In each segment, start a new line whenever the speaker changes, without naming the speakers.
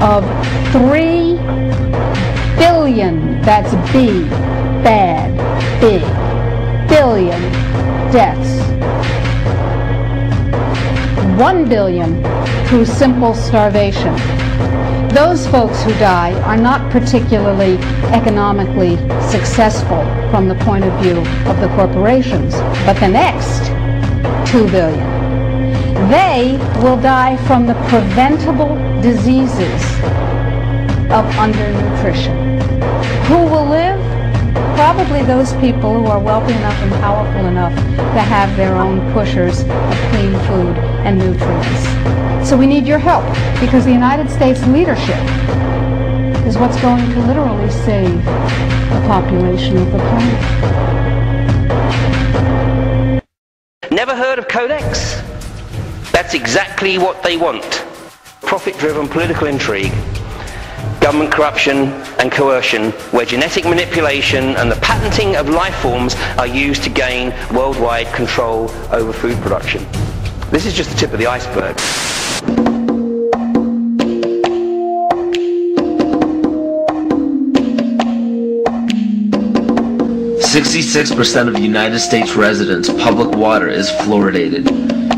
of 3 billion, that's B, bad, big, billion deaths. 1 billion through simple starvation. Those folks who die are not particularly economically successful from the point of view of the corporations, but the next 2 billion. They will die from the preventable diseases of undernutrition. Who will live? Probably those people who are wealthy enough and powerful enough to have their own pushers of clean food and nutrients. So we need your help, because the United States leadership is what's going to literally save the population of the planet.
Never heard of Codex? That's exactly what they want. Profit-driven political intrigue, government corruption and coercion, where genetic manipulation and the patenting of life forms are used to gain worldwide control over food production. This is just the tip of the iceberg.
"66% of United States residents' public water is fluoridated.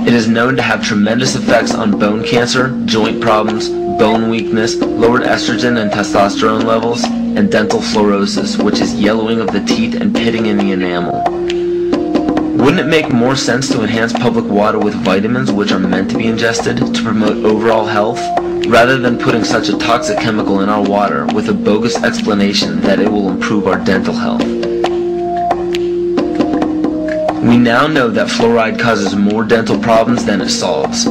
It is known to have tremendous effects on bone cancer, joint problems, bone weakness, lowered estrogen and testosterone levels, and dental fluorosis, which is yellowing of the teeth and pitting in the enamel. Wouldn't it make more sense to enhance public water with vitamins which are meant to be ingested to promote overall health, rather than putting such a toxic chemical in our water with a bogus explanation that it will improve our dental health? We now know that fluoride causes more dental problems than it solves.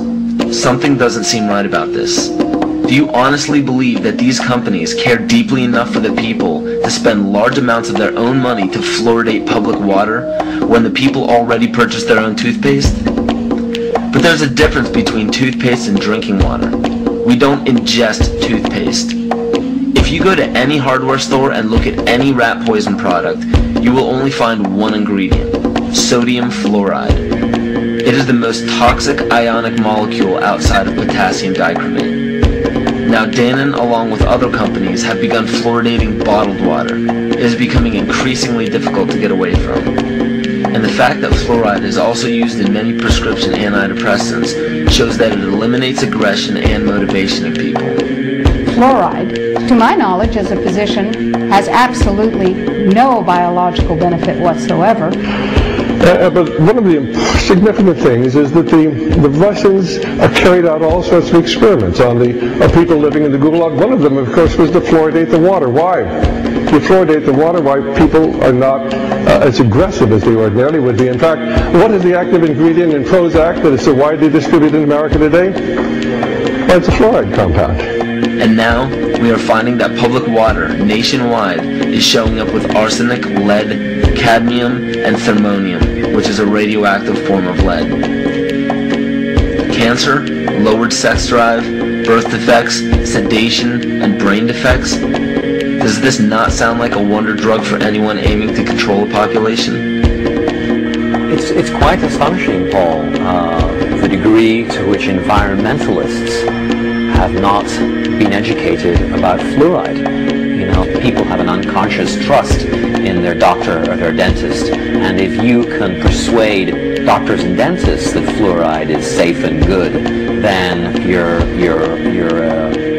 Something doesn't seem right about this. Do you honestly believe that these companies care deeply enough for the people to spend large amounts of their own money to fluoridate public water when the people already purchase their own toothpaste? But there's a difference between toothpaste and drinking water. We don't ingest toothpaste. If you go to any hardware store and look at any rat poison product, you will only find one ingredient: sodium fluoride. It is the most toxic ionic molecule outside of potassium dichromate. Now Dannon, along with other companies, have begun fluoridating bottled water. It is becoming increasingly difficult to get away from. And the fact that fluoride is also used in many prescription antidepressants shows that it eliminates aggression and motivation in people.
Fluoride, to my knowledge as a physician, has absolutely no biological benefit whatsoever.
But one of the significant things is that the Russians carried out all sorts of experiments on the people living in the Gulag. One of them, of course, was to fluoridate the water. Why? You fluoridate the water, why people are not as aggressive as they ordinarily would be. In fact, what is the active ingredient in Prozac that is so widely distributed in America today? Well, it's a fluoride compound.
And now, we are finding that public water nationwide is showing up with arsenic, lead, cadmium, and thermonium, which is a radioactive form of lead. Cancer, lowered sex drive, birth defects, sedation, and brain defects. Does this not sound like a wonder drug for anyone aiming to control a population?
It's quite astonishing, Paul, the degree to which environmentalists have not been educated about fluoride. You know, people have an unconscious trust in their doctor or their dentist, and if you can persuade doctors and dentists that fluoride is safe and good, then you're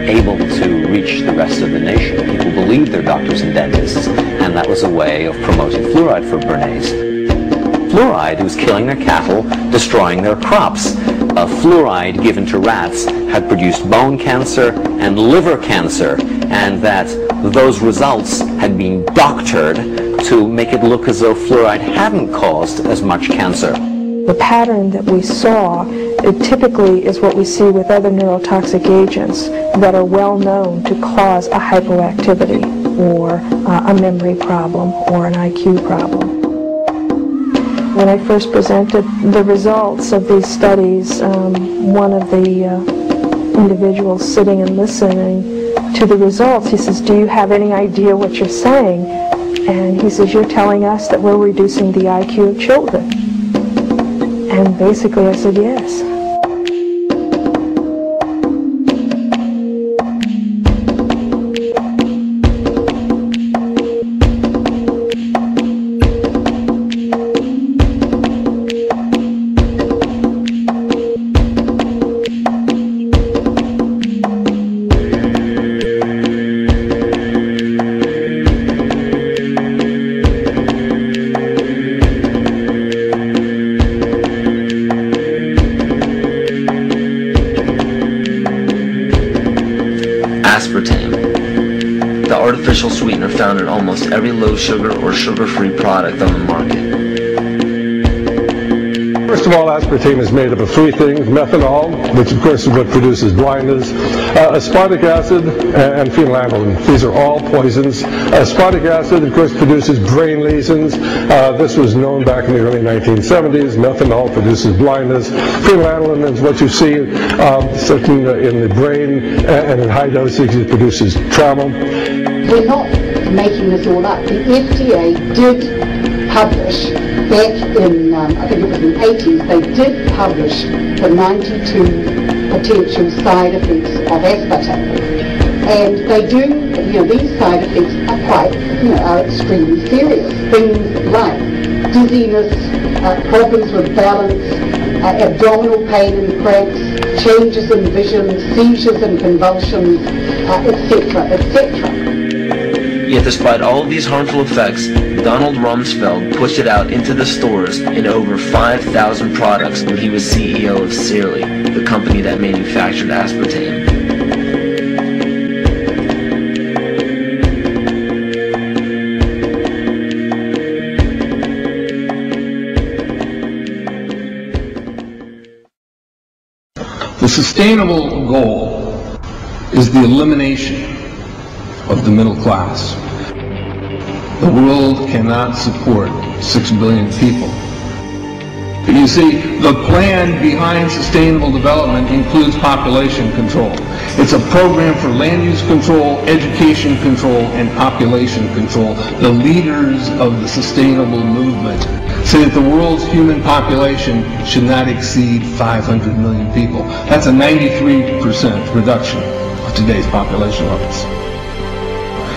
able to reach the rest of the nation. People believe their doctors and dentists, and that was a way of promoting fluoride for Bernays. Fluoride was killing their cattle, destroying their crops. Fluoride given to rats had produced bone cancer and liver cancer, and that those results had been doctored to make it look as though fluoride hadn't caused as much cancer.
The pattern that we saw, it typically is what we see with other neurotoxic agents that are well known to cause a hypoactivity or a memory problem or an IQ problem. When I first presented the results of these studies, one of the individuals sitting and listening to the results, he says, "Do you have any idea what you're saying?" And he says, "You're telling us that we're reducing the IQ of children." And basically I said, yes.
aspartame, the artificial sweetener found in almost every low-sugar or sugar-free product on the market.
First of all, aspartame is made up of three things: methanol, which of course is what produces blindness, aspartic acid, and phenylalanine. These are all poisons. Aspartic acid, of course, produces brain lesions. This was known back in the early 1970s. Methanol produces blindness. Phenylalanine is what you see certainly in the brain, and in high doses it produces trauma.
We're not making this all up. The FDA did publish back in, I think it was in the 80s, they did publish the 92 potential side effects of aspartame. And they do, these side effects are quite, are extremely serious. Things like dizziness, problems with balance, abdominal pain and cramps, changes in vision, seizures and convulsions, etc., etc.
Yet despite all of these harmful effects, Donald Rumsfeld pushed it out into the stores in over 5,000 products when he was CEO of Searly, the company that manufactured aspartame.
The sustainable goal is the elimination of the middle class. The world cannot support 6 billion people. You see, the plan behind sustainable development includes population control. It's a program for land use control, education control, and population control. The leaders of the sustainable movement say that the world's human population should not exceed 500 million people. That's a 93% reduction of today's population levels.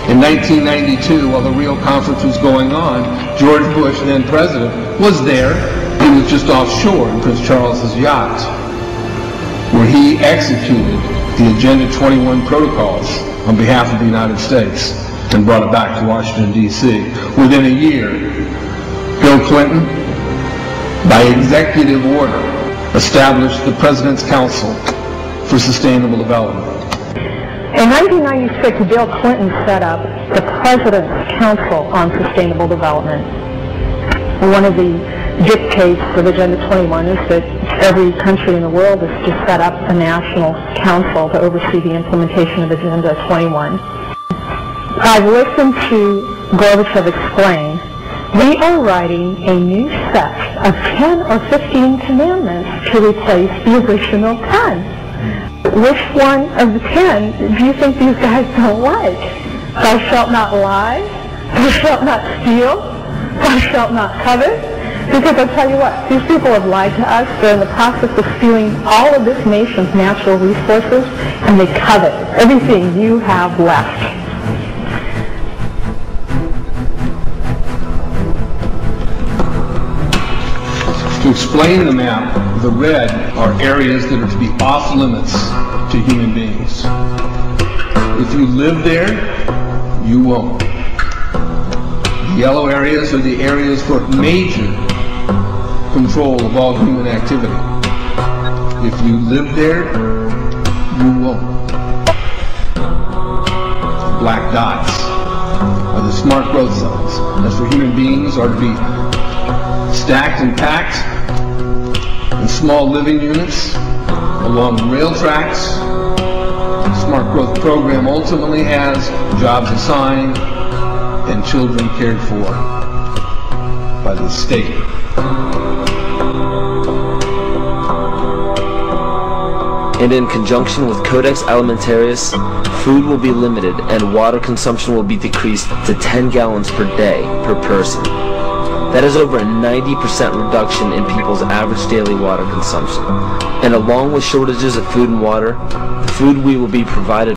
In 1992, while the Rio Conference was going on, George Bush, then president, was there. He was just offshore in Prince Charles's yacht, where he executed the Agenda 21 protocols on behalf of the United States and brought it back to Washington, D.C. Within a year, Bill Clinton, by executive order, established the President's Council for Sustainable Development.
In 1996, Bill Clinton set up the President's Council on Sustainable Development. One of the dictates of Agenda 21 is that every country in the world is to set up a national council to oversee the implementation of Agenda 21. I've listened to Gorbachev explain, we are writing a new set of 10 or 15 commandments to replace the original 10. Which one of the 10 do you think these guys don't like? Thou shalt not lie, thou shalt not steal, thou shalt not covet. Because I'll tell you what, these people have lied to us. They're in the process of stealing all of this nation's natural resources, and they covet everything you have left.
To explain the map, the red are areas that are to be off limits to human beings. If you live there, you won't. The yellow areas are the areas for major control of all human activity. If you live there, you won't. Black dots are the smart growth zones. That's where human beings are to be stacked and packed in small living units along rail tracks. The Smart Growth Program ultimately has jobs assigned and children cared for by the state.
And in conjunction with Codex Alimentarius, food will be limited and water consumption will be decreased to 10 gallons per day per person. That is over a 90% reduction in people's average daily water consumption. And along with shortages of food and water, the food we will be provided